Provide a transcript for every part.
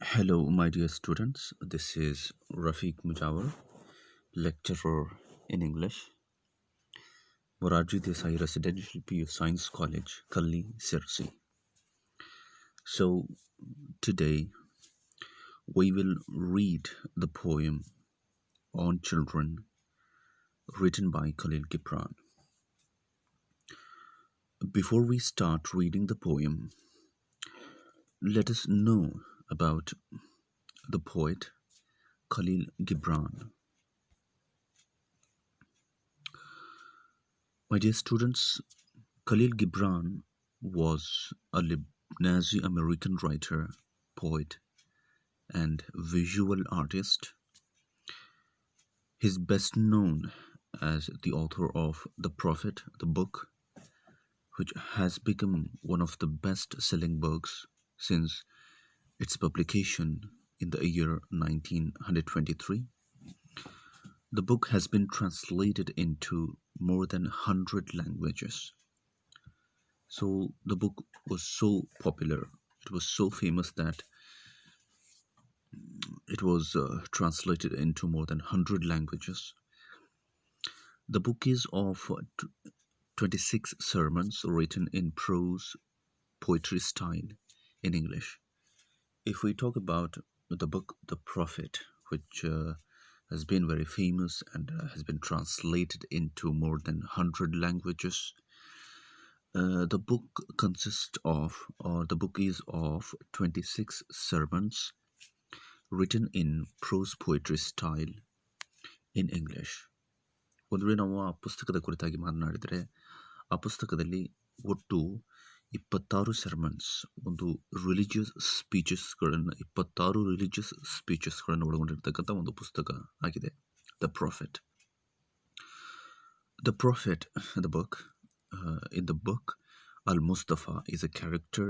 Hello, my dear students. This is Rafiq Mujawar, lecturer in English, Moraji Desai Residential PU Science College, Kalli, Sirsi. So, today we will read the poem On Children written by Khalil Gibran. Before we start reading the poem, let us know about the poet Khalil Gibran. My dear students, Khalil Gibran was a Lebanese American writer, poet, and visual artist. He's best known as the author of The Prophet, the book, which has become one of the best selling books since its publication in the year 1923. The book has been translated into more than 100 languages. So the book was so popular, it was so famous that it was translated into more than 100 languages. The book is of 26 sermons written in prose poetry style in English. If we talk about the book The Prophet, which has been very famous and has been translated into more than 100 languages, the book consists of, or the book is of 26 sermons written in prose poetry style in English. ಒಂದು ವೇಳೆ ನಾವು ಆ ಪುಸ್ತಕದ ಕುರಿತಾಗಿ ಮಾತನಾಡಿದರೆ ಆ ಪುಸ್ತಕದಲ್ಲಿ ಒಟ್ಟು 26 ಸರ್ಮನ್ಸ್, ಒಂದು ರಿಲಿಜಿಯಸ್ ಸ್ಪೀಚಸ್ಗಳನ್ನು 26 ರಿಲಿಜಿಯಸ್ ಸ್ಪೀಚಸ್ಗಳನ್ನು ಒಳಗೊಂಡಿರ್ತಕ್ಕಂಥ ಒಂದು ಪುಸ್ತಕ ಆಗಿದೆ the profit. The Prophet, the book, in the book, Al-Mustafa is a character,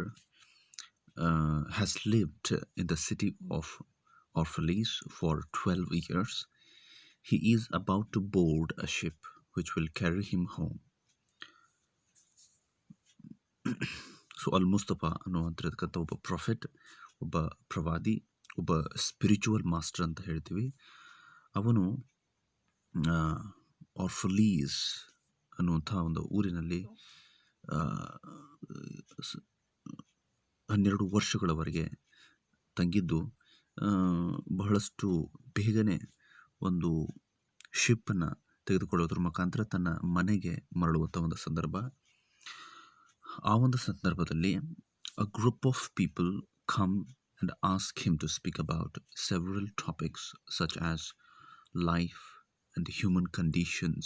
has lived in the city of Orphalese for 12 years. He is about to board a ship which will carry him home. So Al Mustafa ಅನ್ನುವಂಥಕ್ಕಂಥ ಒಬ್ಬ prophet, ಒಬ್ಬ ಪ್ರವಾದಿ, ಒಬ್ಬ spiritual master ಅಂತ ಹೇಳ್ತೀವಿ. ಅವನು ಆರ್ಫಲೀಸ್ ಅನ್ನುವಂಥ ಒಂದು ಊರಿನಲ್ಲಿ 12 ವರ್ಷಗಳವರೆಗೆ ತಂಗಿದ್ದು ಬಹಳಷ್ಟು ಬೇಗನೆ ಒಂದು ಶಿಪ್ಪನ್ನು ತೆಗೆದುಕೊಳ್ಳೋದ್ರ ಮುಖಾಂತರ ತನ್ನ ಮನೆಗೆ ಮರಳುವಂಥ ಒಂದು ಸಂದರ್ಭ. ಆ ಒಂದು ಸಂದರ್ಭದಲ್ಲಿ a group of people come and ask him to speak about several topics such as life and human conditions.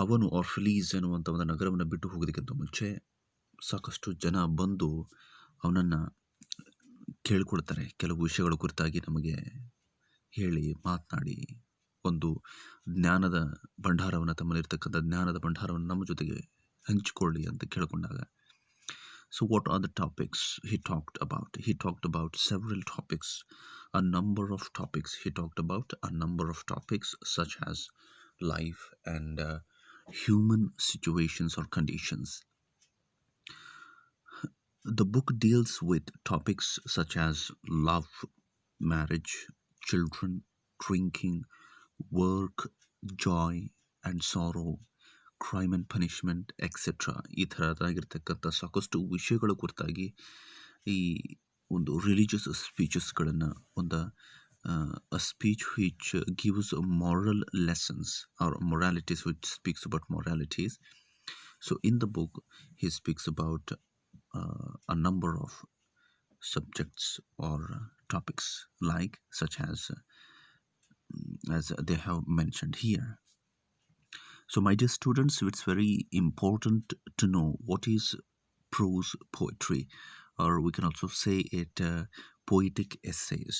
ಅವನು ಆರ್ಫಲೀಸ್ ಎನ್ನುವಂಥ ಒಂದು ನಗರವನ್ನು ಬಿಟ್ಟು ಹೋಗೋದಕ್ಕಿಂತ ಮುಂಚೆ ಸಾಕಷ್ಟು ಜನ ಬಂದು ಅವನನ್ನು ಕೇಳಿಕೊಳ್ತಾರೆ, ಕೆಲವು ವಿಷಯಗಳ ಕುರಿತಾಗಿ ನಮಗೆ ಹೇಳಿ ಮಾತನಾಡಿ, ಒಂದು ಜ್ಞಾನದ ಭಂಡಾರವನ್ನು, ತಮ್ಮಲ್ಲಿರ್ತಕ್ಕಂಥ ಜ್ಞಾನದ ಭಂಡಾರವನ್ನು ನಮ್ಮ ಜೊತೆಗೆ ಹಂಚಿಕೊಳ್ಳಿ ಅಂತ ಕೇಳಿಕೊಂಡಾಗ, so what are the topics he talked about? He talked about several topics, a number of topics. He talked about a number of topics such as life and human situations or conditions. The book deals with topics such as love, marriage, children, drinking, work, joy and sorrow, crime and punishment, etc. ಈ ಥರದಾಗಿರ್ತಕ್ಕಂಥ ಸಾಕಷ್ಟು ವಿಷಯಗಳ ಕುರಿತಾಗಿ ಈ ಒಂದು religious ಸ್ಪೀಚಸ್ಗಳನ್ನು, ಒಂದು a speech which gives moral lessons or moralities, which speaks about moralities. So in the book he speaks about a number of subjects or topics like such as they have mentioned here. So my dear students, it's very important to know what is prose poetry, or we can also say it poetic essays,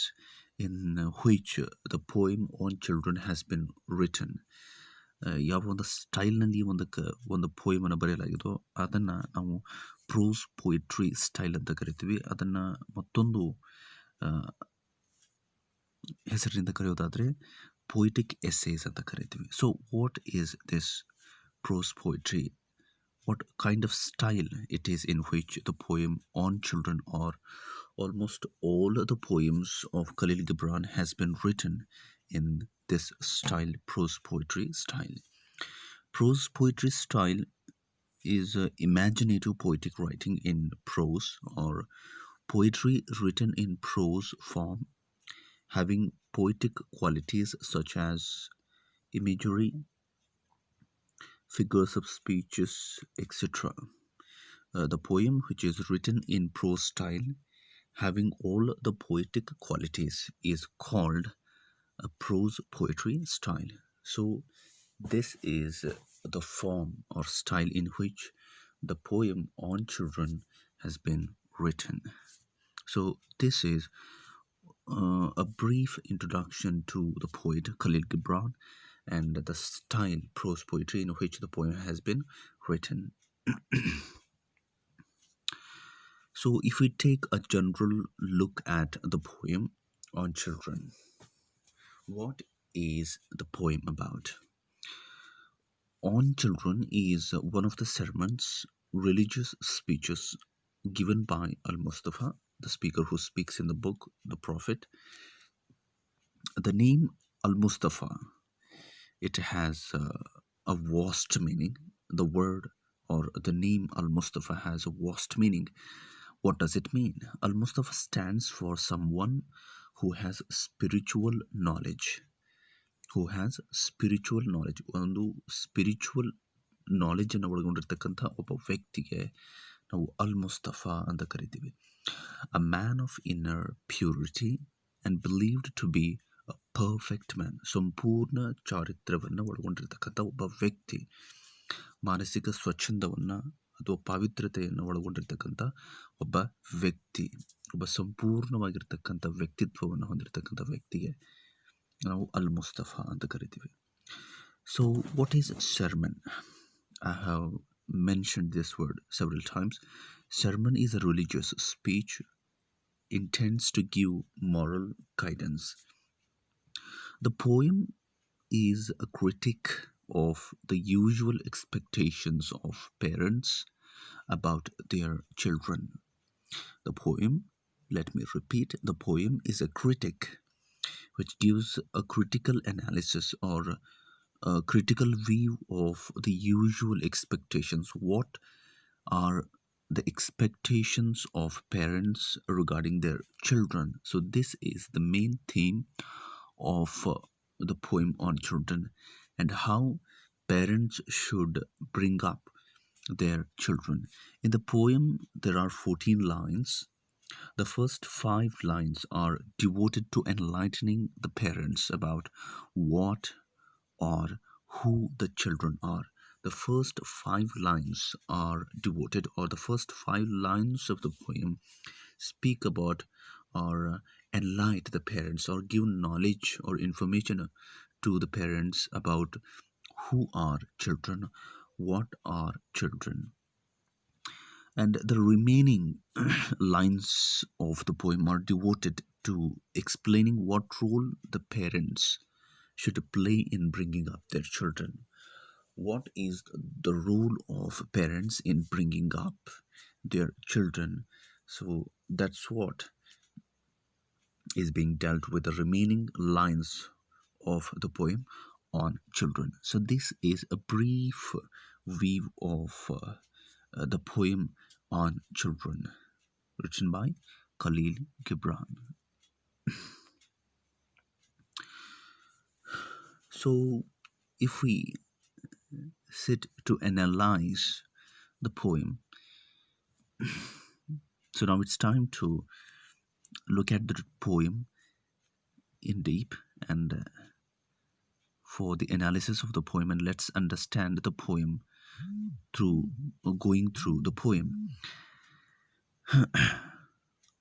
in which the poem on children has been written. ಯಾವ ಒಂದು ಸ್ಟೈಲ್ನಲ್ಲಿ ಒಂದು ಪೋಯಮನ್ನು ಬರೆಯಲಾಗಿದೋ ಅದನ್ನು ನಾವು pros poetry style ಅಂತ ಕರಿತೀವಿ. ಅದನ್ನು ಮತ್ತೊಂದು ಹೆಸರಿನಿಂದ ಕರೆಯೋದಾದರೆ ಪೋಯಿಟಿಕ್ ಎಸ್ಸೇಸ್ ಅಂತ ಕರಿತೀವಿ. So what is this prose poetry? What kind of style it is in which the poem on children or Almost all the poems of Khalil Gibran has been written in this style, prose poetry style. Prose poetry style is imaginative poetic writing in prose or poetry written in prose form, having poetic qualities such as imagery, figures of speeches, etc. The poem, which is written in prose style, having all the poetic qualities, is called a prose poetry style. So, this is the form or style in which the poem on children has been written. So, this is a brief introduction to the poet Khalil Gibran and the style prose poetry in which the poem has been written. So, if we take a general look at the poem on children, what is the poem about? On Children is one of the sermons, religious speeches given by Al Mustafa, the speaker who speaks in the book, the Prophet. The name Al Mustafa, it has a vast meaning. The word or the name Al Mustafa has a vast meaning. What does it mean? Al Mustafa stands for someone who has spiritual knowledge. Who has spiritual knowledge. ಒಂದು spiritual ನಾಲೆಜನ್ನು ಒಳಗೊಂಡಿರ್ತಕ್ಕಂಥ ಒಬ್ಬ ವ್ಯಕ್ತಿಗೆ ನಾವು Al Mustafa ಅಂತ ಕರಿತೀವಿ. A man of inner purity and believed to be a perfect man, ಸಂಪೂರ್ಣ ಚಾರಿತ್ರ್ಯವನ್ನು ಒಳಗೊಂಡಿರ್ತಕ್ಕಂಥ ಒಬ್ಬ ವ್ಯಕ್ತಿ, ಮಾನಸಿಕ ಸ್ವಚ್ಛಂದವನ್ನು ಅಥವಾ ಪಾವಿತ್ರ್ಯತೆಯನ್ನು ಒಳಗೊಂಡಿರ್ತಕ್ಕಂಥ ಒಬ್ಬ ವ್ಯಕ್ತಿ, ಒಬ್ಬ ಸಂಪೂರ್ಣವಾಗಿರ್ತಕ್ಕಂಥ ವ್ಯಕ್ತಿತ್ವವನ್ನು ಹೊಂದಿರತಕ್ಕಂಥ ವ್ಯಕ್ತಿಗೆ ನಾವು ಅಲ್ ಮುಸ್ತಫಾ ಅಂತ ಕರಿತೀವಿ. So, what is sermon? I have mentioned this word several times. Sermon is a religious speech intends to give moral guidance. The poem is a critique of the usual expectations of parents about their children. The poem, let me repeat, the poem is a critique which gives a critical analysis or a critical view of the usual expectations. What are the expectations of parents regarding their children? So, this is the main theme of the poem on children and how parents should bring up their children. In the poem, there are 14 lines. The first 5 lines are devoted to enlightening the parents about what or who the children are. The first 5 lines are devoted, or the first 5 lines of the poem speak about or enlighten the parents or give knowledge or information to the parents about who are children, what are children. And the remaining lines of the poem are devoted to explaining what role the parents should play in bringing up their children. What is the role of parents in bringing up their children? So that's what is being dealt with the remaining lines of the poem on children. So this is a brief view of the poem on children, written by Khalil Gibran. So, if we sit to analyze the poem, so now it's time to look at the poem in deep and for the analysis of the poem, and let's understand the poem through going through the poem.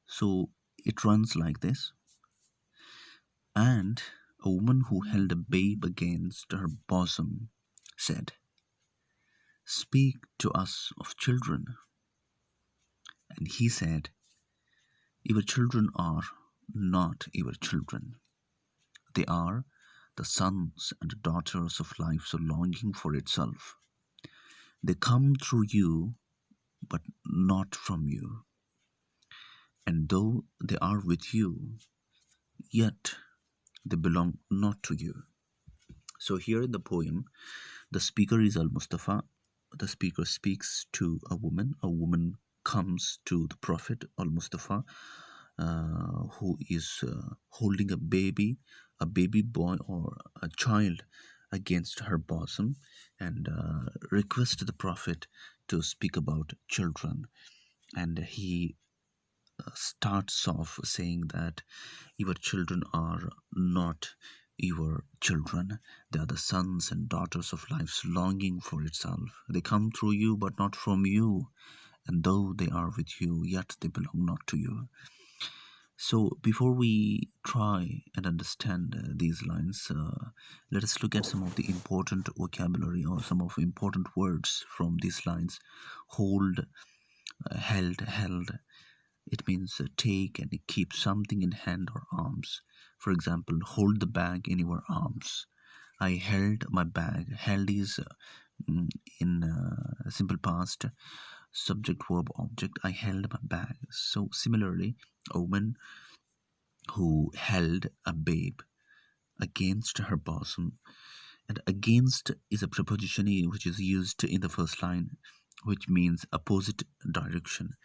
So it runs like this. And a woman who held a babe against her bosom said, "Speak to us of children." And he said, "Your children are not your children. They are the sons and daughters of life, so longing for itself. They come through you, but not from you. and though they are with you, yet they belong not to you. So, here in the poem, the speaker is Al Mustafa. The speaker speaks to a woman. A woman comes to the Prophet Al Mustafa, who is holding a baby boy or a child against her bosom, and requests the Prophet to speak about children. And he starts off saying that your children are not your children. They are the sons and daughters of life's longing for itself. They come through you, but not from you. And though they are with you, yet they belong not to you. So, before we try and understand these lines, let us look at some of the important vocabulary or some of the important words from these lines. Hold, held. It means take and keep something in hand or arms. For example, hold the bag in your arms. I held my bag. Held is mm, in simple past, subject, verb, object. I held my bag. So similarly, a woman who held a babe against her bosom, and against is a preposition which is used in the first line, which means opposite direction.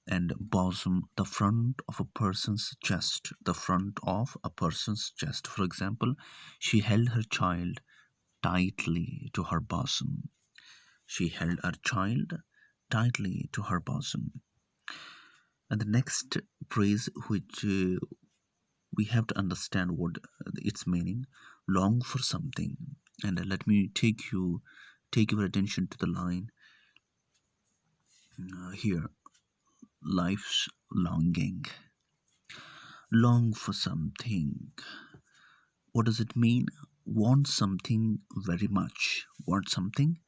And bosom, the front of a person's chest, the front of a person's chest. For example, she held her child tightly to her bosom. She held her child tightly to her bosom. And the next phrase, which we have to understand what its meaning, long for something. And let me take your attention to the line here, life's longing. Long for something. What does it mean? Want something very much. Want something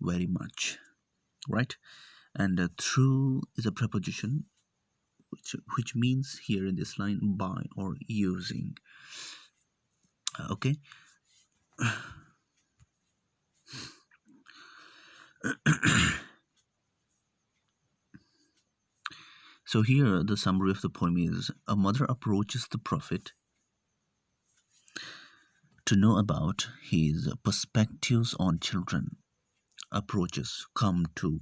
very much. Right? And through is a preposition which means here in this line by or using. Okay. So here the summary of the poem is: a mother approaches the prophet to know about his perspectives on children. Approaches, come to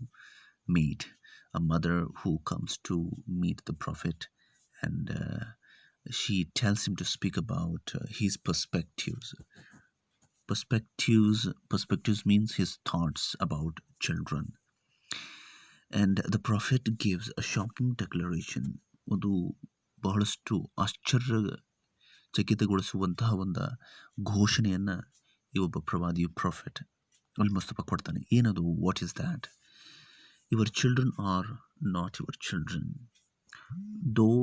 meet. A mother who comes to meet the prophet, and she tells him to speak about his perspectives. Perspectives means his thoughts about children. And the prophet gives a shocking declaration. ಅದು ಬಹಳಷ್ಟು ಆಶ್ಚರ್ಯಚಕಿತಗೊಳಿಸುವಂತಹ ಒಂದು ಘೋಷಣೆಯನ್ನು ಈ ಒಬ್ಬ ಪ್ರವಾದಿಯು prophet ಅಲ್ ಮುಸ್ತಫಾ ಕೊಡ್ತಾನೆ. ಏನದು? What is that? Your children are not your children. Though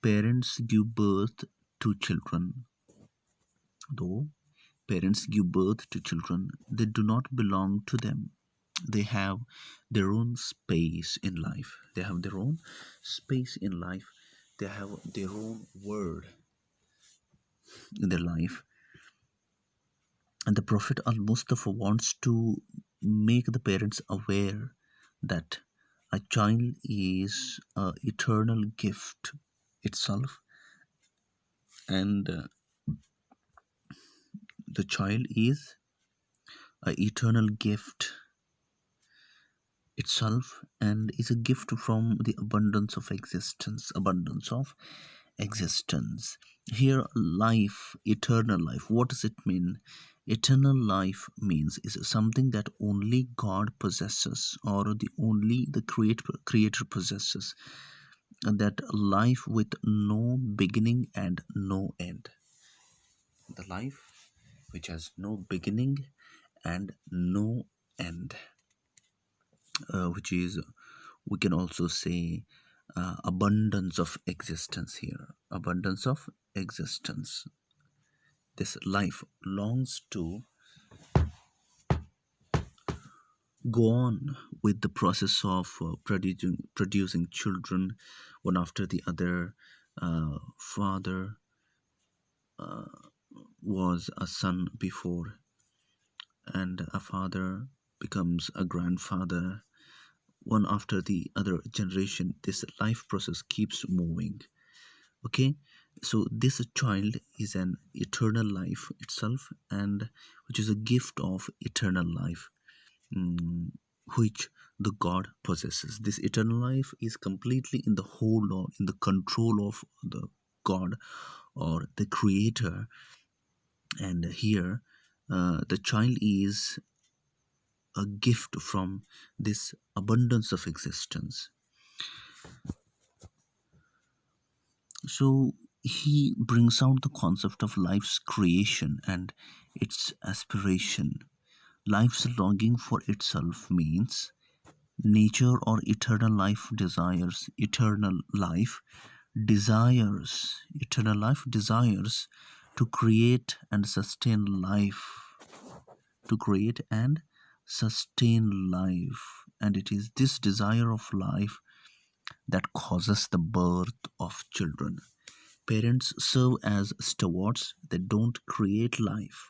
parents give birth to children, though parents give birth to children, they do not belong to them. They have their own space in life. They have their own space in life. They have their own world in their life. And the Prophet Al Mustafa wants to make the parents aware that a child is an eternal gift itself, and the child is an eternal gift itself, and is a gift from the abundance of existence. Here, life, eternal life, what does it mean? Eternal life means is something that only God possesses, or the creator possesses, and that life with no beginning and no end. The life which has no beginning and no end, which is, we can also say, abundance of existence. Here, abundance of existence. This life longs to go on with the process of producing children, one after the other. Father was a son before, and a father becomes a grandfather. one after the other generation, this life process keeps moving. Okay, so this child is an eternal life itself, and which is a gift of eternal life, mm, which the God possesses. This eternal life is completely in the hold or in the control of the God or the Creator. And here, the child is a gift from this abundance of existence. So he brings out the concept of life's creation and its aspiration. Life's longing for itself means nature or eternal life desires to create and sustain life, to create and sustain life. And it is this desire of life that causes the birth of children. Parents serve as stewards, they don't create life.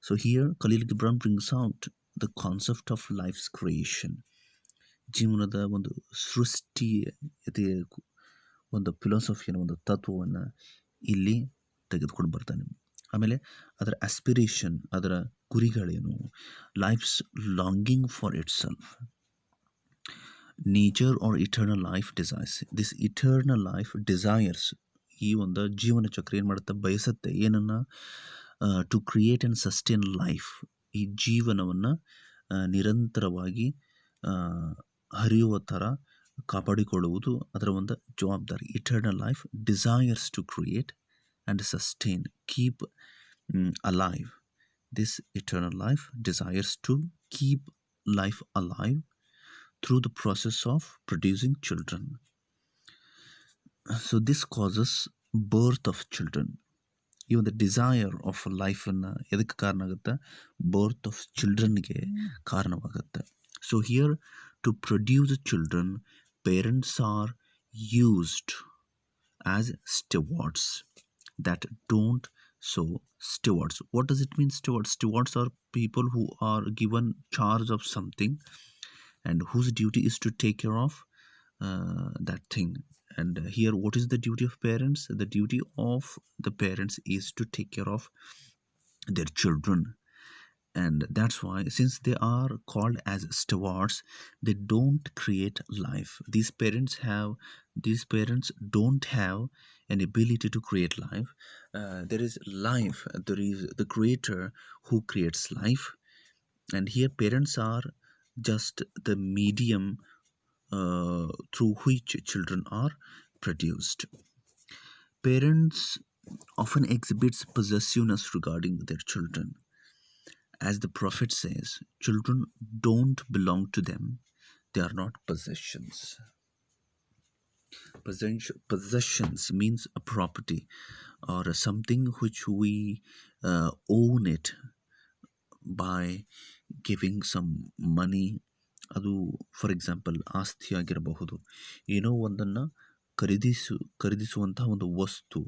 So here Khalil Gibran brings out the concept of life's creation. ಜೀವನದ ಒಂದು ಸೃಷ್ಟಿ ಇದೆ, ಒಂದು ಫಿಲಾಸಫಿಯನ್ನು, ಒಂದು ತತ್ವವನ್ನು ಇಲ್ಲಿ ತೆಗೆದುಕೊಂಡು ಬರ್ತಾನೆ. ಆಮೇಲೆ ಅದರ ಆಸ್ಪಿರೇಷನ್, ಅದರ ಗುರಿಗಳೇನು, life's longing for itself, nature or eternal life desires. This eternal life desires, ಈ ಒಂದು ಜೀವನ ಚಕ್ರ ಏನು ಮಾಡುತ್ತೆ, ಬಯಸುತ್ತೆ ಏನನ್ನು, to create and sustain life, ಈ ಜೀವನವನ್ನು ನಿರಂತರವಾಗಿ ಹರಿಯುವ ಥರ ಕಾಪಾಡಿಕೊಳ್ಳುವುದು ಅದರ ಒಂದು ಜವಾಬ್ದಾರಿ. Eternal life desires to create and sustain, keep alive. This eternal life desires to keep life alive through the process of producing children. So this causes birth of children. Even the desire of life ಎದಕ್ಕೆ ಕಾರಣ ಆಗುತ್ತೆ, birth of ಚಿಲ್ಡ್ರನ್ಗೆ ಕಾರಣವಾಗುತ್ತೆ. So here, to produce children, parents are used as stewards that don't. So stewards, what does it mean, stewards? Stewards are people who are given charge of something and whose duty is to take care of that thing. And here, what is the duty of parents? The duty of the parents is to take care of their children. And that's why, since they are called as stewards, they don't create life. These parents don't have an ability to create life. There is life, there is the creator who creates life. And here parents are just the medium through which children are produced. Parents often exhibit possessiveness regarding their children. As the prophet says, children don't belong to them, they are not possessions. Possessions means a property or something which we own it by giving some money. ಅದು for example ಆಸ್ತಿ ಆಗಿರಬಹುದು, ಏನೋ ಒಂದನ್ನು ಖರೀದಿಸುವಂತಹ ಒಂದು ವಸ್ತು,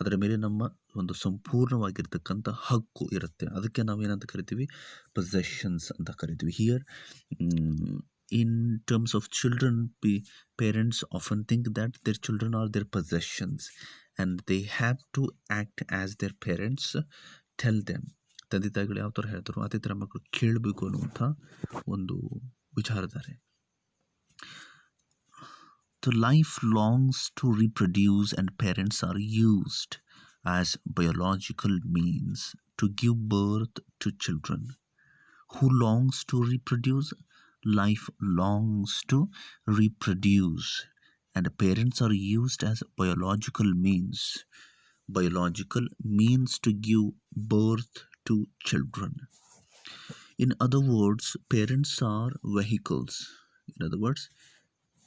ಅದರ ಮೇಲೆ ನಮ್ಮ ಒಂದು ಸಂಪೂರ್ಣವಾಗಿರ್ತಕ್ಕಂಥ ಹಕ್ಕು ಇರುತ್ತೆ. ಅದಕ್ಕೆ ನಾವೇನಂತ ಕರಿತೀವಿ, ಪೊಸೆಷನ್ಸ್ ಅಂತ ಕರಿತೀವಿ. Here in terms of children, parents often think that their children are their possessions and they have to act as their parents tell them. ತಂದೆ ತಾಯಿಗಳು ಯಾವ ಥರ ಹೇಳ್ತಾರೋ ಅದೇ ಥರ ಮಕ್ಕಳು ಕೇಳಬೇಕು ಅನ್ನುವಂಥ ಒಂದು ವಿಚಾರಧಾರೆ. The life longs to reproduce and parents are used as biological means to give birth to children. Who longs to reproduce? Life longs to reproduce and parents are used as biological means. Biological means to give birth to children. In other words, parents are vehicles. In other words,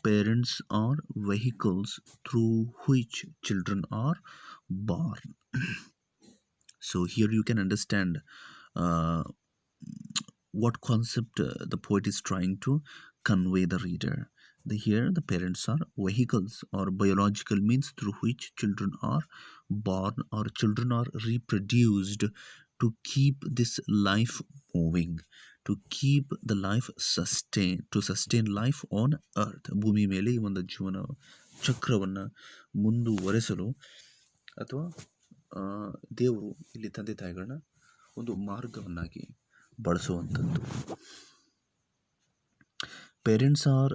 parents are vehicles through which children are born. So here you can understand what concept the poet is trying to convey the reader. Here the parents are vehicles or biological means through which children are born or children are reproduced to keep this life moving, to keep the life sustain life on earth. ಭೂಮಿ ಮೇಲೆ ಈ ಒಂದು ಜೀವನ ಚಕ್ರವನ್ನು ಮುಂದುವರೆಸಲು ಅಥವಾ ದೇವರು ಇಲ್ಲಿ ತಂದೆ ತಾಯಿಗಳನ್ನ ಒಂದು ಮಾರ್ಗವನ್ನಾಗಿ ಬಳಸುವಂಥದ್ದು. Parents are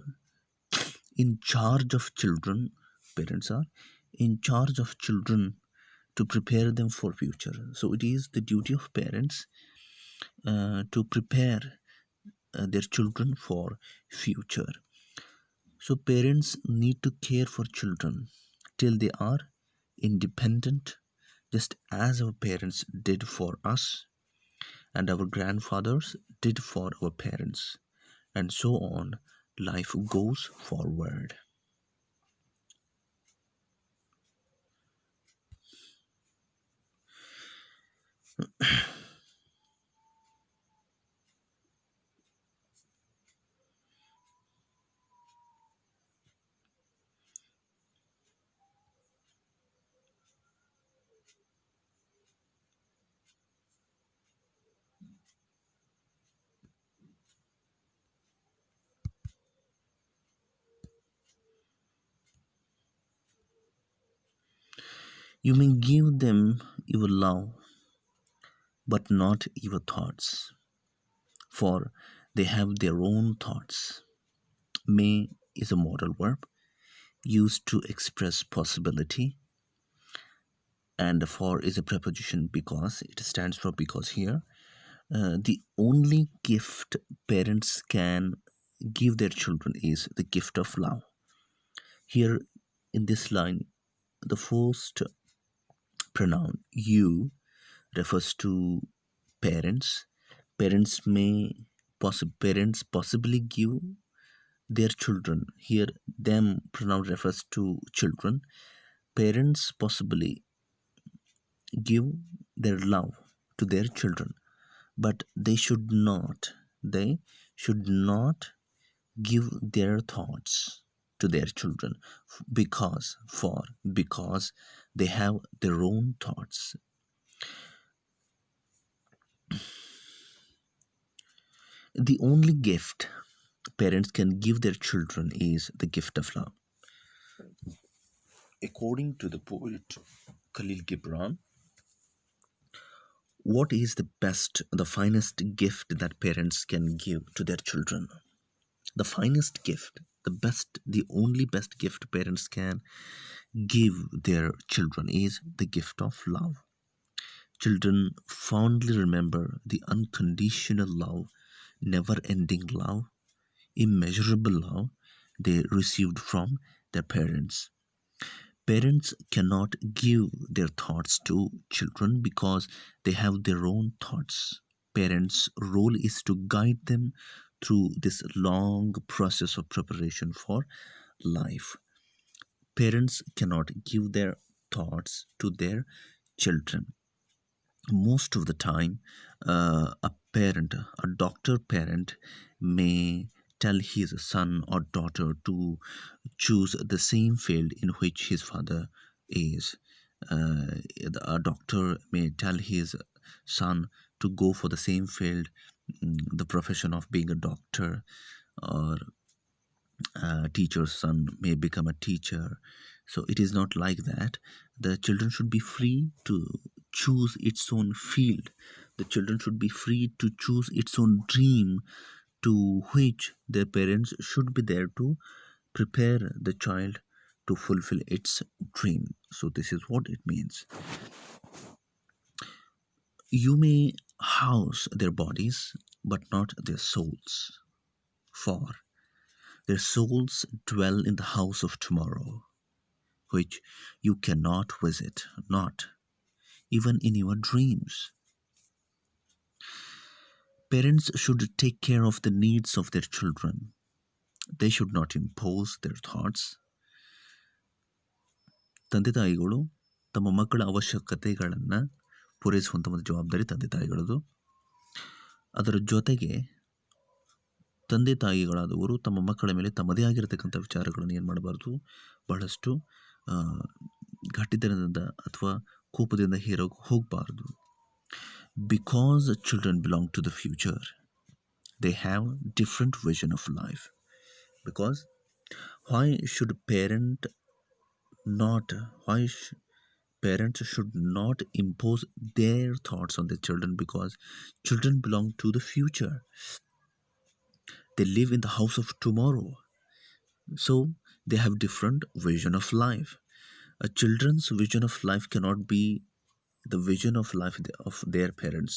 in charge of children. Parents are in charge of children to prepare them for future. So it is the duty of parents to prepare their children for future. So parents need to care for children till they are independent, just as our parents did for us and our grandfathers did for our parents, and so on. Life goes forward. You may give them your love, but not your thoughts, for they have their own thoughts. May is a modal verb used to express possibility, and for is a preposition because. It stands for because here. The only gift parents can give their children is the gift of love. Here in this line, the first pronoun you refers to parents. Parents possibly give their children. Here them pronoun refers to children. Parents possibly give their love to their children, but they should not give their thoughts to their children, because they have their own thoughts. The only gift parents can give their children is the gift of love. According to the poet Khalil Gibran, what is the finest gift that parents can give to their children? The finest gift, the only best gift parents can give their children is the gift of love. Children fondly remember the unconditional love, never ending love, immeasurable love they received from their parents. Parents cannot give their thoughts to children because they have their own thoughts. Parents' role is to guide them through this long process of preparation for life. Parents cannot give their thoughts to their children. Most of the time, a doctor parent may tell his son or daughter to choose the same field in which his father is. A doctor may tell his son to go for the same field, the profession of being a doctor, or a teacher's son may become a teacher. So it is not like that. The children should be free to choose its own field. The children should be free to choose its own dream, to which their parents should be there to prepare the child to fulfill its dream. So this is what it means. You may house their bodies, but not their souls, for their souls dwell in the house of tomorrow, which you cannot visit, not even in your dreams. Parents should take care of the needs of their children. They should not impose their thoughts. ತಂದೆ ತಾಯಿಗಳು ತಮ್ಮ ಮಕ್ಕಳ ಅವಶ್ಯಕತೆಗಳನ್ನು ಪೂರೈಸುವಂಥ ಒಂದು ಜವಾಬ್ದಾರಿ ತಂದೆ ತಾಯಿಗಳದು. ಅದರ ಜೊತೆಗೆ ತಂದೆ ತಾಯಿಗಳಾದವರು ತಮ್ಮ ಮಕ್ಕಳ ಮೇಲೆ ತಮ್ಮದೇ ಆಗಿರತಕ್ಕಂಥ ವಿಚಾರಗಳನ್ನು ಏನು ಮಾಡಬಾರ್ದು, ಬಹಳಷ್ಟು ಘಟಿತನದಿಂದ ಅಥವಾ ಕೋಪದಿಂದ ಹೋಗಬಾರ್ದು. Because children belong to the future, They have different vision of life. Because why should parent not why sh- parents should not impose their thoughts on their children, because children belong to the future. They live in the house of tomorrow. So they have different vision of life. A children's vision of life cannot be the vision of life of their parents.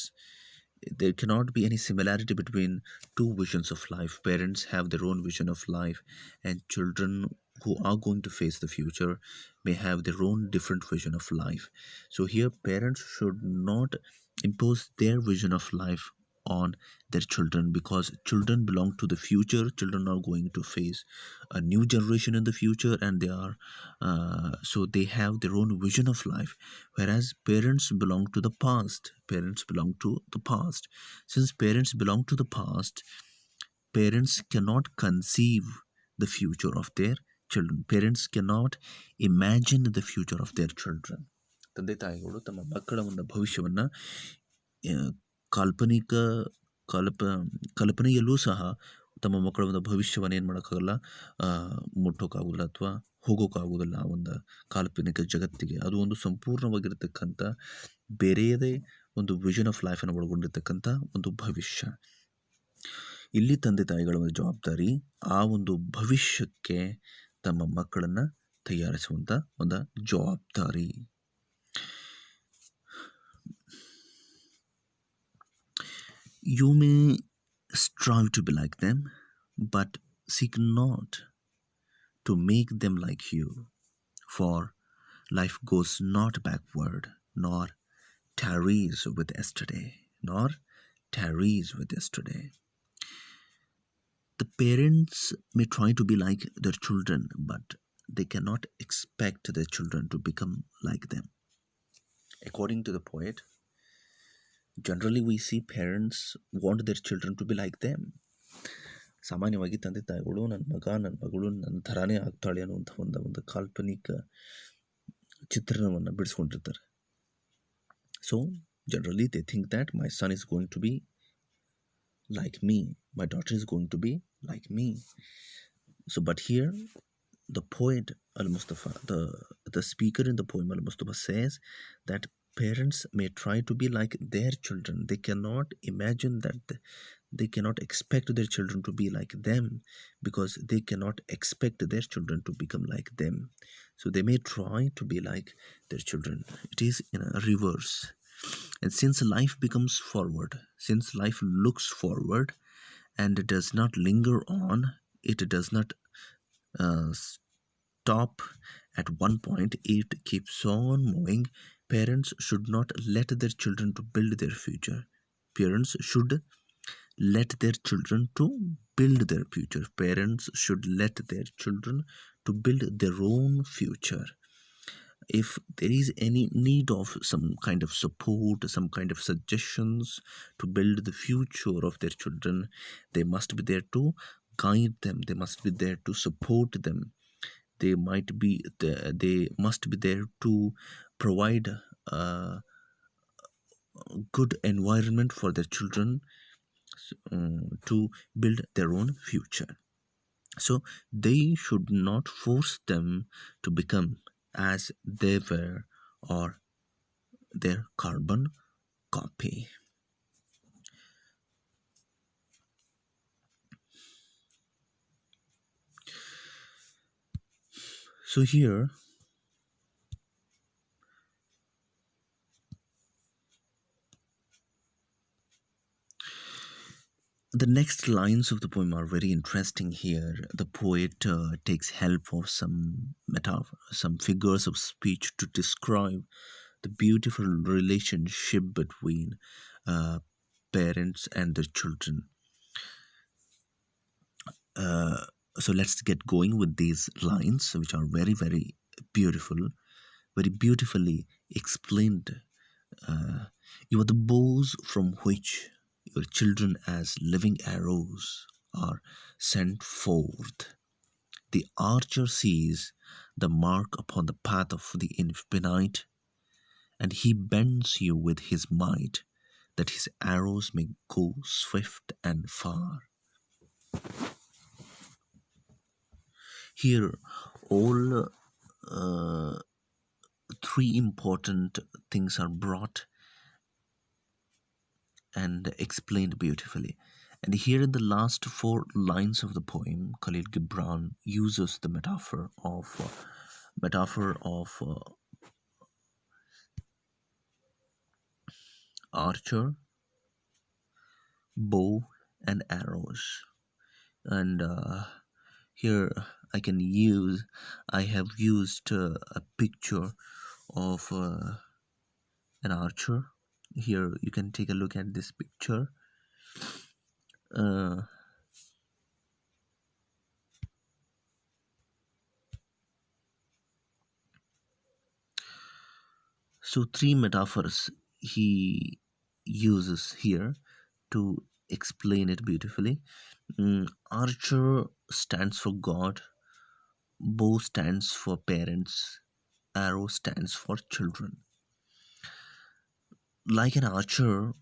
There cannot be any similarity between two visions of life. Parents have their own vision of life, and children who are going to face the future may have their own different vision of life. So here parents should not impose their vision of life on their children, because children belong to the future. Children are going to face a new generation in the future, and they have their own vision of life, whereas parents belong to the past. Since parents belong to the past, parents cannot conceive the future of their children. Parents cannot imagine the future of their children. ತಂದೆ ತಾಯಿಗಳು ತಮ್ಮ ಮಕ್ಕಳ ಒಂದು ಭವಿಷ್ಯವನ್ನು ಆ, ಕಾಲ್ಪನಿಕ ಕಲ್ಪ ಕಲ್ಪನೆಯಲ್ಲೂ ಸಹ ತಮ್ಮ ಮಕ್ಕಳ ಒಂದು ಭವಿಷ್ಯವನ್ನು ಏನು ಮಾಡೋಕ್ಕಾಗಲ್ಲ, ಮುಟ್ಟೋಕ್ಕಾಗೋದಿಲ್ಲ ಅಥವಾ ಹೋಗೋಕ್ಕಾಗೋದಿಲ್ಲ ಆ ಒಂದು ಕಾಲ್ಪನಿಕ ಜಗತ್ತಿಗೆ. ಅದು ಒಂದು ಸಂಪೂರ್ಣವಾಗಿರ್ತಕ್ಕಂಥ ಬೇರೆಯದೇ ಒಂದು ವಿಷನ್ ಆಫ್ ಲೈಫನ್ನು ಒಳಗೊಂಡಿರ್ತಕ್ಕಂಥ ಒಂದು ಭವಿಷ್ಯ. ಇಲ್ಲಿ ತಂದೆ ತಾಯಿಗಳ ಒಂದು ಜವಾಬ್ದಾರಿ ಆ ಒಂದು ಭವಿಷ್ಯಕ್ಕೆ ತಮ್ಮ ಮಕ್ಕಳನ್ನು ತಯಾರಿಸುವಂಥ ಒಂದು ಜವಾಬ್ದಾರಿ. You may strive to be like them, but seek not to make them like you, for life goes not backward, nor tarries with yesterday, nor tarries with yesterday. The parents may try to be like their children, but they cannot expect their children to become like them. According to the poet, generally we see parents want their children to be like them. ಸಾಮಾನ್ಯವಾಗಿ ತಂದೆ ತಾಯಿಗಳು ನನ್ನ ಮಗಳು ನನ್ನ ಥರಾನೇ ಆಗ್ತಾಳೆ ಅನ್ನುವಂಥ ಒಂದು ಕಾಲ್ಪನಿಕ ಚಿತ್ರಣವನ್ನು ಬಿಡಿಸ್ಕೊಂಡಿರ್ತಾರೆ. So generally they think that my son is going to be like me, my daughter is going to be like me. So but here the poet Al-Mustafa, the speaker in the poem Al-Mustafa says that parents may try to be like their children. They cannot imagine that they cannot expect their children to be like them, because they cannot expect their children to become like them. So they may try to be like their children. It is in a reverse. And since life becomes forward, since life looks forward and it does not linger on, it does not stop at one point, it keeps on moving. Parents should not let their children to build their future. Parents should let their children to build their future. Parents should let their children to build their own future. If there is any need of some kind of support, some kind of suggestions to build the future of their children, they must be there to guide them. They must be there to support them. They must be there to provide a good environment for their children to build their own future. So they should not force them to become as they were or their carbon copy. So here the next lines of the poem are very interesting. Here the poet takes help of some figures of speech to describe the beautiful relationship between parents and their children. So let's get going with these lines, which are very, very beautiful, very beautifully explained. You are the bows from which your children as living arrows are sent forth. The archer sees the mark upon the path of the infinite, and he bends you with his might that his arrows may go swift and far. Here, all three important things are brought and explained beautifully. And here in the last four lines of the poem, Khalil Gibran uses the metaphor of archer, bow, and arrows. And here I have used a picture of an archer. Here you can take a look at this picture. Uh, so three metaphors he uses here to explain it beautifully. Archer stands for God, bow stands for parents, arrow stands for children. Like an archer,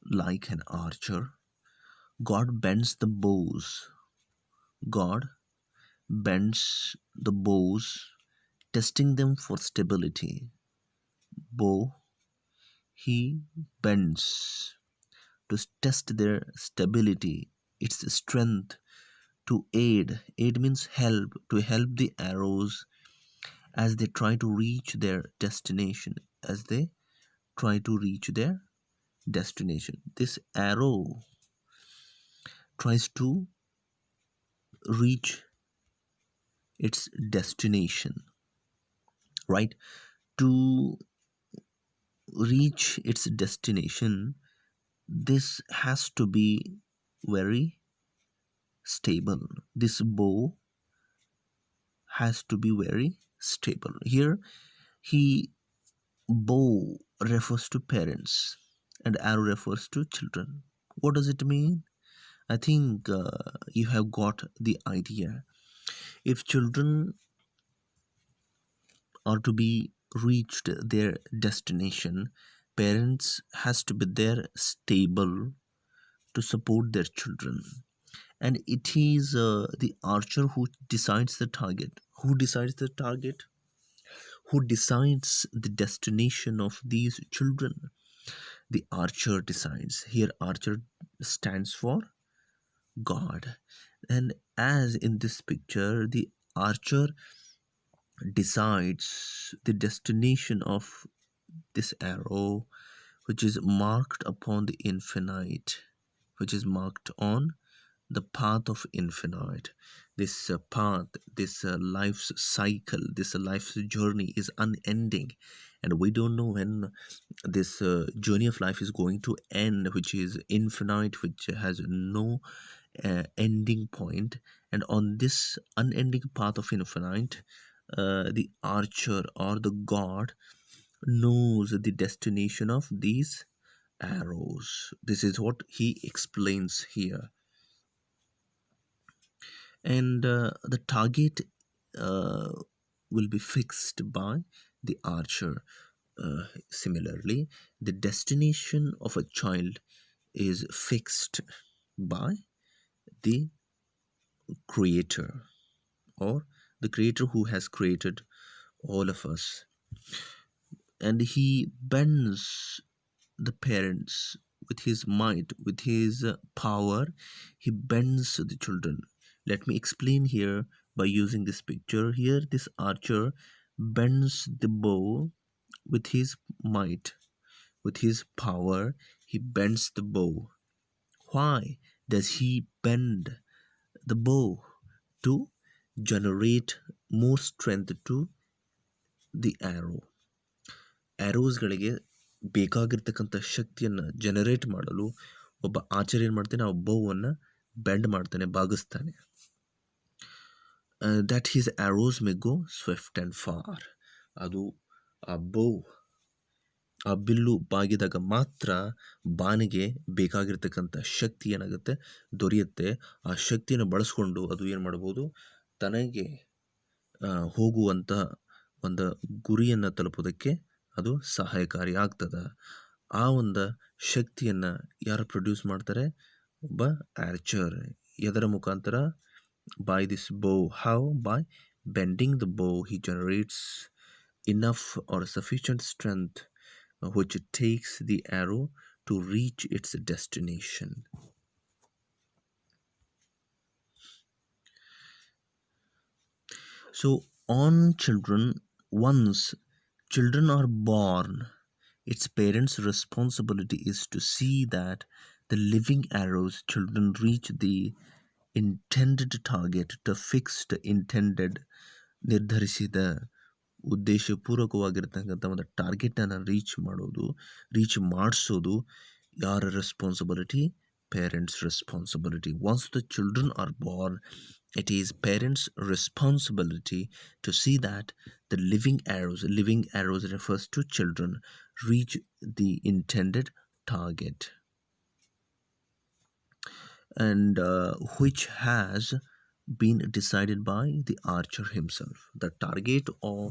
like an archer, God bends the bows. God bends the bows, testing them for stability. Bow, he bends to test their stability, its strength, to aid. Aid means help, to help the arrows as they try to reach their destination. As they try to reach their destination. This arrow tries to reach its destination, right? To reach its destination, this has to be very stable. This bow has to be very stable. Here, he bow refers to parents and arrow refers to children. What does it mean? I think you have got the idea. If children are to be reached their destination, parents has to be there stable to support their children. And it is the archer who decides the target. Who decides the target? Who decides the destination of these children? The archer decides. Here, archer stands for God. And as in this picture, the archer decides the destination of this arrow, which is marked upon the infinite, which is marked on the path of infinite. This path, this life's cycle, this life's journey is unending, and we don't know when this journey of life is going to end, which is infinite, which has no ending point. And on this unending path of infinite, the archer or the god knows the destination of these arrows. This is what he explains here. And the target uh, will be fixed by the archer. Similarly, the destination of a child is fixed by the creator, or the creator who has created all of us. And he bends the parents with his might, with his power. He bends the children. Let me explain here by using this picture. Here, this archer bends the bow with his might, with his power. He bends the bow. Why does he bend the bow? To generate more strength to the arrow. ಆ್ಯರೋಸ್ಗಳಿಗೆ ಬೇಕಾಗಿರ್ತಕ್ಕಂಥ ಶಕ್ತಿಯನ್ನು generate ಮಾಡಲು ಒಬ್ಬ ಆಚಾರ್ಯ ಏನು ಮಾಡ್ತಾನೆ, ಆ ಬೌವನ್ನು bend ಮಾಡ್ತಾನೆ, ಬಾಗಿಸ್ತಾನೆ. That his arrows may go swift and far. ಅದು ಆ ಬೌ, ಆ ಬಿಲ್ಲು ಬಾಗಿದಾಗ ಮಾತ್ರ ಬಾನಿಗೆ ಬೇಕಾಗಿರ್ತಕ್ಕಂಥ ಶಕ್ತಿ ಏನಾಗುತ್ತೆ, ದೊರೆಯುತ್ತೆ. ಆ ಶಕ್ತಿಯನ್ನು ಬಳಸ್ಕೊಂಡು ಅದು ಏನು ಮಾಡ್ಬೋದು, ತನಗೆ ಹೋಗುವಂಥ ಒಂದು ಗುರಿಯನ್ನು ತಲುಪೋದಕ್ಕೆ ಅದು ಸಹಾಯಕಾರಿ ಆಗ್ತದೆ. ಆ ಒಂದು ಶಕ್ತಿಯನ್ನು ಯಾರು ಪ್ರೊಡ್ಯೂಸ್ ಮಾಡ್ತಾರೆ? ಒಬ್ಬ ಆರ್ಚರ್. ಎದರ ಮುಖಾಂತರ? by this bow. How? By bending the bow he generates enough or sufficient strength which takes the arrow to reach its destination. So once children are born, its parents' responsibility is to see that the living arrows children reach the intended target, the fixed intended ನಿರ್ಧರಿಸಿದ ಉದ್ದೇಶಪೂರ್ವಕವಾಗಿರ್ತಕ್ಕಂಥ ಒಂದು ಟಾರ್ಗೆಟನ್ನು reach ಮಾಡಿಸೋದು ಯಾರ responsibility? Parents responsibility. Once the children are born, it is parents' responsibility to see that the living arrows refers to children, reach the intended target, and which has been decided by the archer himself. The target of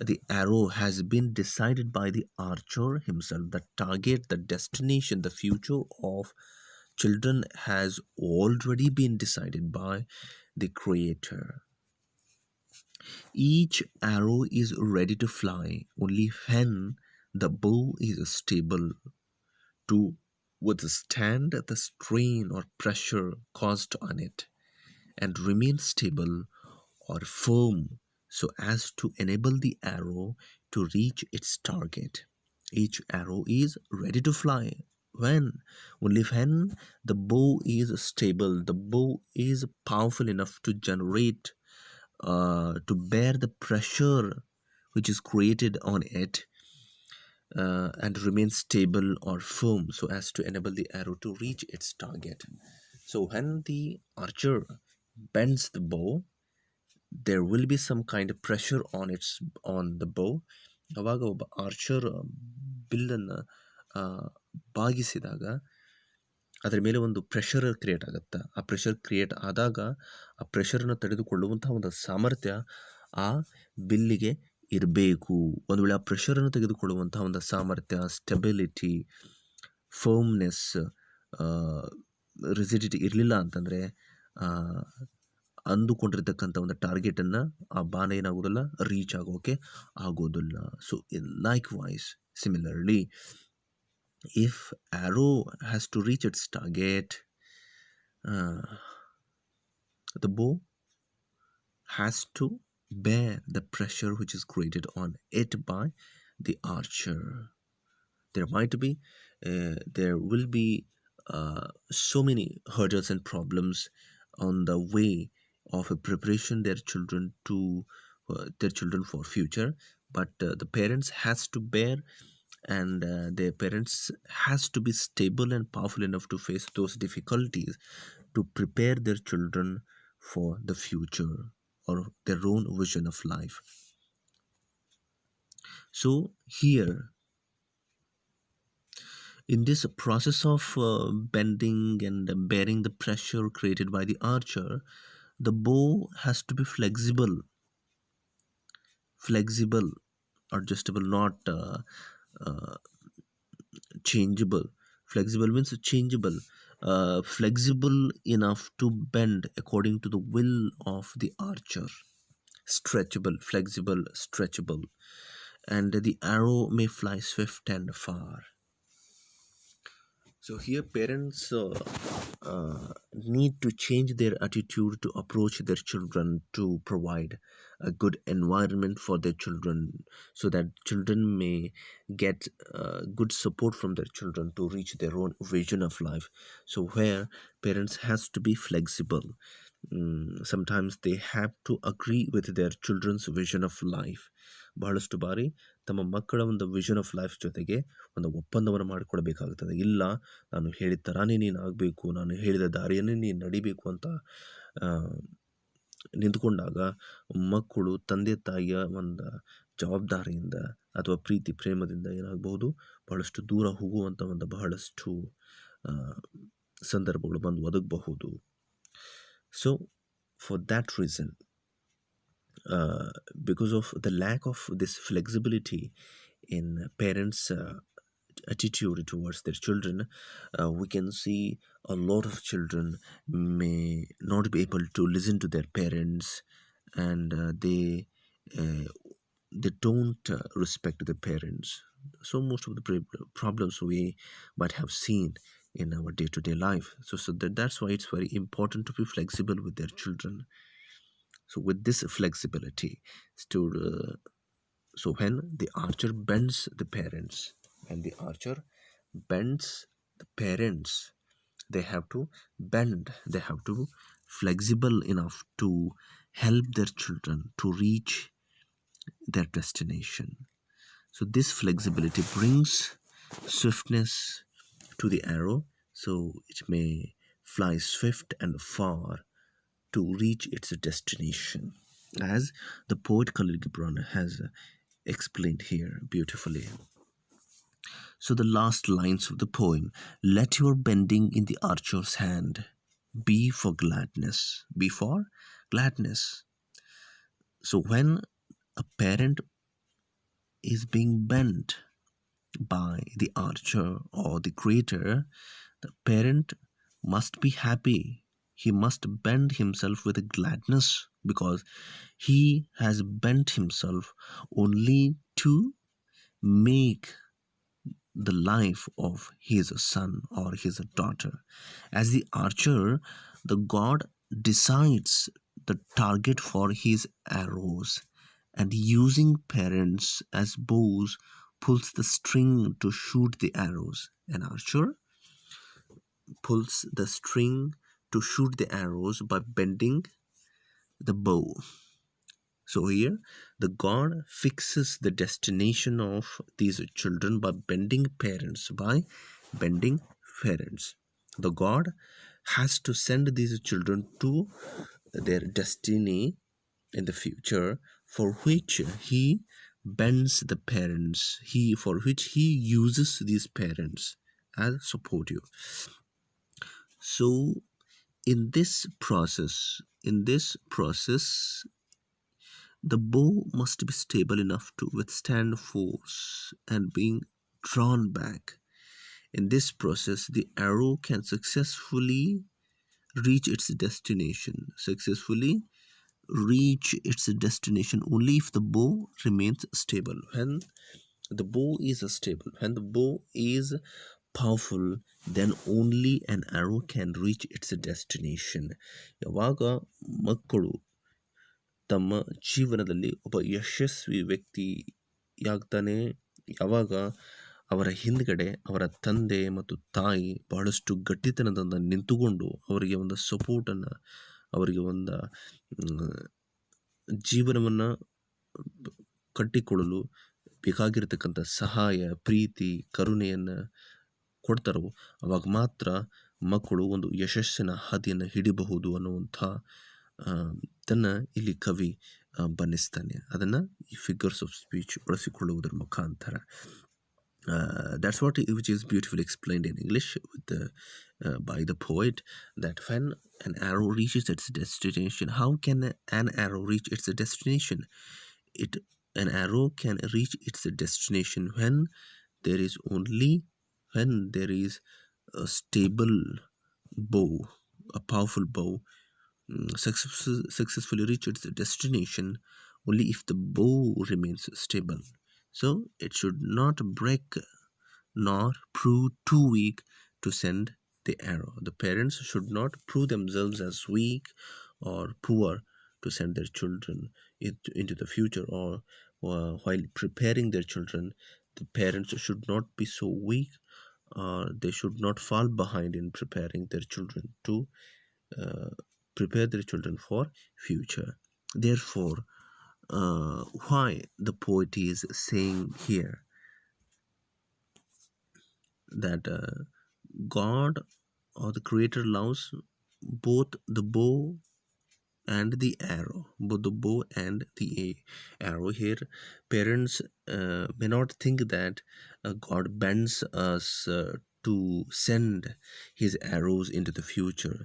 the arrow has been decided by the archer himself. The target, the destination, the future of children has already been decided by the Creator. Each arrow is ready to fly only when the bow is stable to withstand the strain or pressure caused on it, and remain stable or firm so as to enable the arrow to reach its target. Each arrow is ready to fly when? Only when the bow is stable, the bow is powerful enough to generate, to bear the pressure which is created on it, and remain stable or firm so as to enable the arrow to reach its target. So when the archer bends the bow, there will be some kind of pressure on the bow. ಅವಾಗ ಒಬ್ಬ archer ಬಿಲ್ಲನ್ನು ಬಾಗಿಸಿದಾಗ ಅದರ ಮೇಲೆ ಒಂದು pressure create ಆಗುತ್ತೆ. ಆ pressure create ಆದಾಗ ಆ ಪ್ರೆಷರನ್ನು ತಡೆದುಕೊಳ್ಳುವಂತಹ ಒಂದು ಸಾಮರ್ಥ್ಯ ಆ ಬಿಲ್ಲಿಗೆ ಇರಬೇಕು. ಒಂದು ವೇಳೆ ಆ ಪ್ರೆಷರನ್ನು ತೆಗೆದುಕೊಳ್ಳುವಂತಹ ಒಂದು ಸಾಮರ್ಥ್ಯ, ಸ್ಟೆಬಿಲಿಟಿ, ಫರ್ಮ್ನೆಸ್, ರಿಜಿಡಿಟಿ ಇರಲಿಲ್ಲ ಅಂತಂದರೆ ಅಂದುಕೊಂಡಿರ್ತಕ್ಕಂಥ ಒಂದು ಟಾರ್ಗೆಟನ್ನು ಆ ಬಾಣ ಏನಾಗೋದಿಲ್ಲ, ರೀಚ್ ಆಗೋಕೆ ಆಗೋದಿಲ್ಲ. So likewise, similarly, if arrow has to reach its target, the bow has to bear the pressure which is created on it by the archer. There will be so many hurdles and problems on the way of preparation their children for future, but the parents has to bear, and their parents has to be stable and powerful enough to face those difficulties to prepare their children for the future or their own vision of life. So here, in this process of bending and bearing the pressure created by the archer, the bow has to be flexible, adjustable, not changeable. Flexible means changeable, flexible enough to bend according to the will of the archer. Stretchable, flexible, stretchable, and the arrow may fly swift and far. So here parents need to change their attitude to approach their children, to provide a good environment for their children, so that children may get good support from their children to reach their own vision of life. So where parents has to be flexible, sometimes they have to agree with their children's vision of life. ಬಹಳಷ್ಟು ಬಾರಿ ತಮ್ಮ ಮಕ್ಕಳ ಒಂದು vision of life ಜೊತೆಗೆ ಒಂದು ಒಪ್ಪಂದವನ್ನು ಮಾಡಿಕೊಡ್ಬೇಕಾಗ್ತದೆ. ಇಲ್ಲ, ನಾನು ಹೇಳಿದ ಥರಾನೇ ನೀನು ಆಗಬೇಕು, ನಾನು ಹೇಳಿದ ದಾರಿಯನ್ನೇ ನೀನು ನಡಿಬೇಕು ಅಂತ ನಿಂತ್ಕೊಂಡಾಗ ಮಕ್ಕಳು ತಂದೆ ತಾಯಿಯ ಒಂದು ಜವಾಬ್ದಾರಿಯಿಂದ ಅಥವಾ ಪ್ರೀತಿ ಪ್ರೇಮದಿಂದ ಏನಾಗಬಹುದು, ಬಹಳಷ್ಟು ದೂರ ಹೋಗುವಂಥ ಒಂದು ಬಹಳಷ್ಟು ಸಂದರ್ಭಗಳು ಬಂದು ಒದಗಬಹುದು. So for that reason, because of the lack of this flexibility in parents' attitude towards their children, we can see a lot of children may not be able to listen to their parents, and uh, they don't respect the parents. So most of the problems we might have seen in our day-to-day life. That's why it's very important to be flexible with their children. So with this flexibility, to so when the archer bends the parents, when the archer bends the parents, they have to bend, they have to flexible enough to help their children to reach their destination. So this flexibility brings swiftness to the arrow, so it may fly swift and far to reach its destination, as the poet Khalil Gibran has explained here beautifully. So the last lines of the poem: let your bending in the archer's hand be for gladness, be for gladness. So when a parent is being bent by the archer or the creator, the parent must be happy. He must bend himself with gladness because he has bent himself only to make the life of his son or his daughter. As the archer, the god decides the target for his arrows, and using parents as bows pulls the string to shoot the arrows. An archer pulls the string to shoot the arrows by bending the bow. So here, the god fixes the destination of these children by bending parents. By bending parents, the god has to send these children to their destiny in the future, for which he bends the parents. For which he uses these parents as supportive. So in this process, the bow must be stable enough to withstand force and being drawn back. In this process, the arrow can successfully reach its destination. Successfully reach its destination only if the bow remains stable. When the bow is stable, when the bow is powerful, then only an arrow can reach its destination. ಯಾವಾಗ ಮಕ್ಕಳು ತಮ್ಮ ಜೀವನದಲ್ಲಿ ಒಬ್ಬ ಯಶಸ್ವಿ ವ್ಯಕ್ತಿಯಾಗ್ತಾನೆ ಯಾವಾಗ ಅವರ ಹಿಂದ್ಗಡೆ ಅವರ ತಂದೆ ಮತ್ತು ತಾಯಿ ಬಹಳಷ್ಟು ಗಟ್ಟಿತನದಿಂದ ನಿಂತುಕೊಂಡು ಅವರಿಗೆ ಒಂದು ಸಪೋರ್ಟನ್ನು, ಅವರಿಗೆ ಒಂದು ಜೀವನವನ್ನು ಕಟ್ಟಿಕೊಡಲು ಬೇಕಾಗಿರತಕ್ಕಂಥ ಸಹಾಯ, ಪ್ರೀತಿ, ಕರುಣೆಯನ್ನು ಕೊಡ್ತಾರೋ ಅವಾಗ ಮಾತ್ರ ಮಕ್ಕಳು ಒಂದು ಯಶಸ್ಸಿನ ಹಾದಿಯನ್ನು ಹಿಡಿಬಹುದು ಅನ್ನುವಂಥ ತನ್ನ ಇಲ್ಲಿ ಕವಿ ಬಣ್ಣಿಸ್ತಾನೆ. ಅದನ್ನು ಈ ಫಿಗರ್ಸ್ ಆಫ್ ಸ್ಪೀಚ್ ಬಳಸಿಕೊಳ್ಳುವುದರ ಮುಖಾಂತರ. That's what which is beautifully explained in English by the poet, that when an arrow reaches its destination, how can an arrow reach its destination? An arrow can reach its destination when there is a stable bow, a powerful bow successfully reach its destination only if the bow remains stable. So it should not break nor prove too weak to send the arrow. The parents should not prove themselves as weak or poor to send their children into the future, or while preparing their children, the parents should not be so weak, or they should not fall behind in preparing their children to uh, prepare their children for future. Therefore, why the poet is saying here that God or the creator loves both the bow and the arrow, both the bow and the arrow. Here parents may not think that God bends us to send his arrows into the future,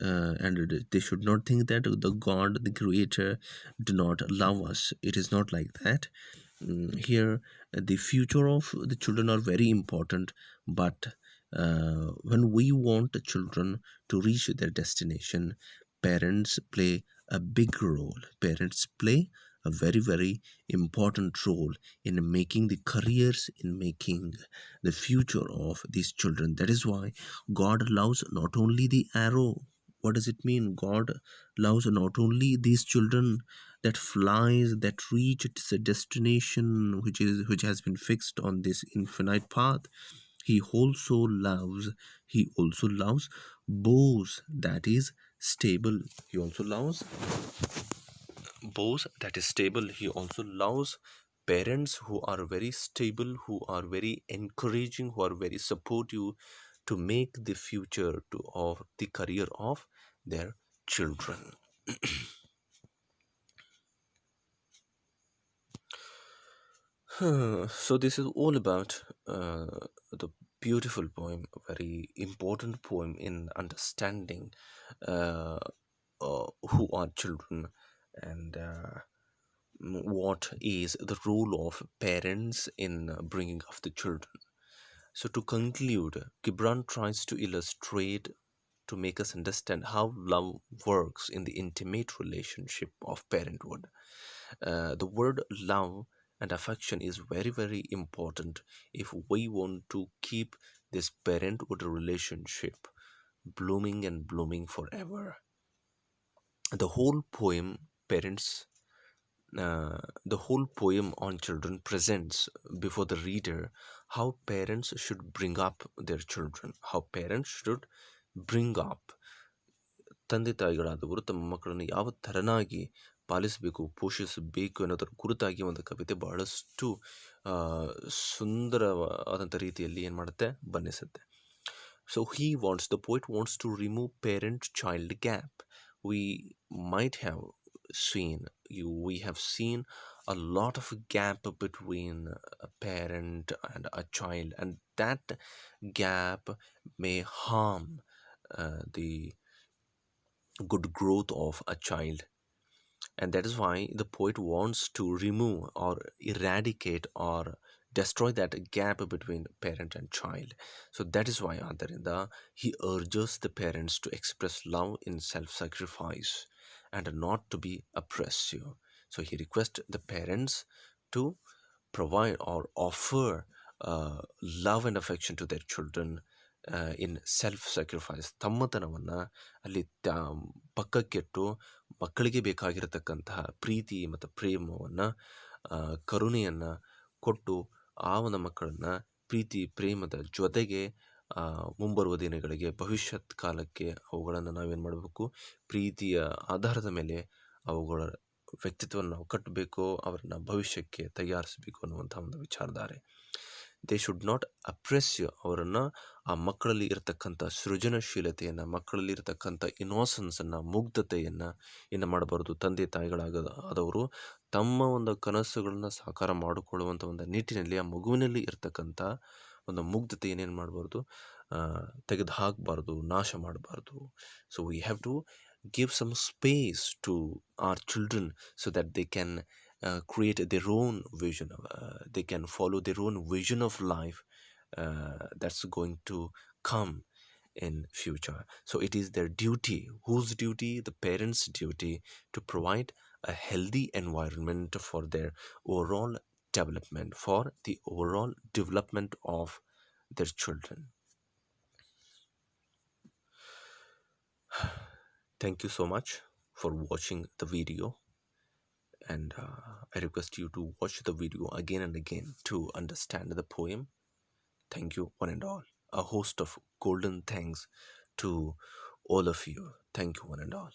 and they should not think that the God, the creator, do not love us. It is not like that. Here, the future of the children are very important, but when we want the children to reach their destination, parents play a big role. Parents play a very, very important role in making the careers, in making the future of these children. That is why God loves not only the arrow. What does it mean? God loves not only these children that flies, that reach its destination, which has been fixed on this infinite path. He also loves, he also loves bows that is stable. He also loves bows that is stable. He also loves parents who are very stable, who are very encouraging, who are very supportive to make the future to of the career of their children. So this is all about the beautiful poem, a very important poem in understanding uh, who are children, and what is the role of parents in bringing up the children. So to conclude, Gibran tries to illustrate, to make us understand how love works in the intimate relationship of parenthood. The word love and affection is very, very important if we want to keep this parenthood relationship blooming and blooming forever. The whole poem, parents, the whole poem on children presents before the reader how parents should bring up their children, how parents should bring up ತಂದೆ ತಾಯಿಗಳಾದವರು ತಮ್ಮ ಮಕ್ಕಳನ್ನು ಯಾವ ಥರನಾಗಿ ಪಾಲಿಸಬೇಕು, ಪೋಷಿಸಬೇಕು ಅನ್ನೋದರ ಕುರಿತಾಗಿ ಒಂದು ಕವಿತೆ ಬಹಳಷ್ಟು ಆ, ಸುಂದರವಾದಂಥ ರೀತಿಯಲ್ಲಿ ಏನು ಮಾಡುತ್ತೆ, ಬಣ್ಣಿಸುತ್ತೆ. So the poet wants to remove parent-child gap. We might have we have seen a lot of gap between a parent and a child, and that gap may harm the good growth of a child. And that is why the poet wants to remove or eradicate or destroy that gap between parent and child. So that is why Antarinda, he urges the parents to express love in self-sacrifice and not to be oppressive. So he requests the parents to provide or offer love and affection to their children in self-sacrifice. ತಮ್ಮತನವನ್ನು ಅಲ್ಲಿ ಪಕ್ಕಕ್ಕಿಟ್ಟು ಮಕ್ಕಳಿಗೆ ಬೇಕಾಗಿರತಕ್ಕಂತಹ ಪ್ರೀತಿ ಮತ್ತು ಪ್ರೇಮವನ್ನು, ಕರುಣೆಯನ್ನು ಕೊಟ್ಟು ಆ ಒಂದು ಮಕ್ಕಳನ್ನು ಪ್ರೀತಿ ಪ್ರೇಮದ ಜೊತೆಗೆ ಮುಂಬರುವ ದಿನಗಳಿಗೆ, ಭವಿಷ್ಯತ್ ಕಾಲಕ್ಕೆ ಅವುಗಳನ್ನು ನಾವೇನು ಮಾಡಬೇಕು, ಪ್ರೀತಿಯ ಆಧಾರದ ಮೇಲೆ ಅವುಗಳ ವ್ಯಕ್ತಿತ್ವವನ್ನು ನಾವು ಕಟ್ಟಬೇಕು, ಅವರನ್ನ ಭವಿಷ್ಯಕ್ಕೆ ತಯಾರಿಸಬೇಕು ಅನ್ನುವಂಥ ಒಂದು ವಿಚಾರಧಾರೆ. ದೇ ಶುಡ್ ನಾಟ್ ಅಪ್ರೆಸ್ ಯು, ಅವರನ್ನು, ಆ ಮಕ್ಕಳಲ್ಲಿ ಇರತಕ್ಕಂಥ ಸೃಜನಶೀಲತೆಯನ್ನು, ಮಕ್ಕಳಲ್ಲಿ ಇರತಕ್ಕಂಥ ಇನ್ನೋಸೆನ್ಸನ್ನು, ಮುಗ್ಧತೆಯನ್ನು ಏನು ಮಾಡಬಾರ್ದು. ತಂದೆ ಆದವರು ತಮ್ಮ ಒಂದು ಕನಸುಗಳನ್ನ ಸಾಕಾರ ಮಾಡಿಕೊಳ್ಳುವಂಥ ಒಂದು ನಿಟ್ಟಿನಲ್ಲಿ ಆ ಮಗುವಿನಲ್ಲಿ ಇರತಕ್ಕಂಥ ಒಂದು ಮುಗ್ಧತೆ ಏನೇನು ಮಾಡಬಾರ್ದು, ತೆಗೆದು ಹಾಕಬಾರ್ದು, ನಾಶ ಮಾಡಬಾರ್ದು. So we have to give some space to our children so that they can create their own vision, they can follow their own vision of life that's going to come in future. So it is their duty. Whose duty? The parents' duty, to provide a healthy environment for their overall development, for the overall development of their children. Thank you so much for watching the video, and I request you to watch the video again and again to understand the poem. Thank you, one and all. A host of golden thanks to all of you. Thank you, one and all.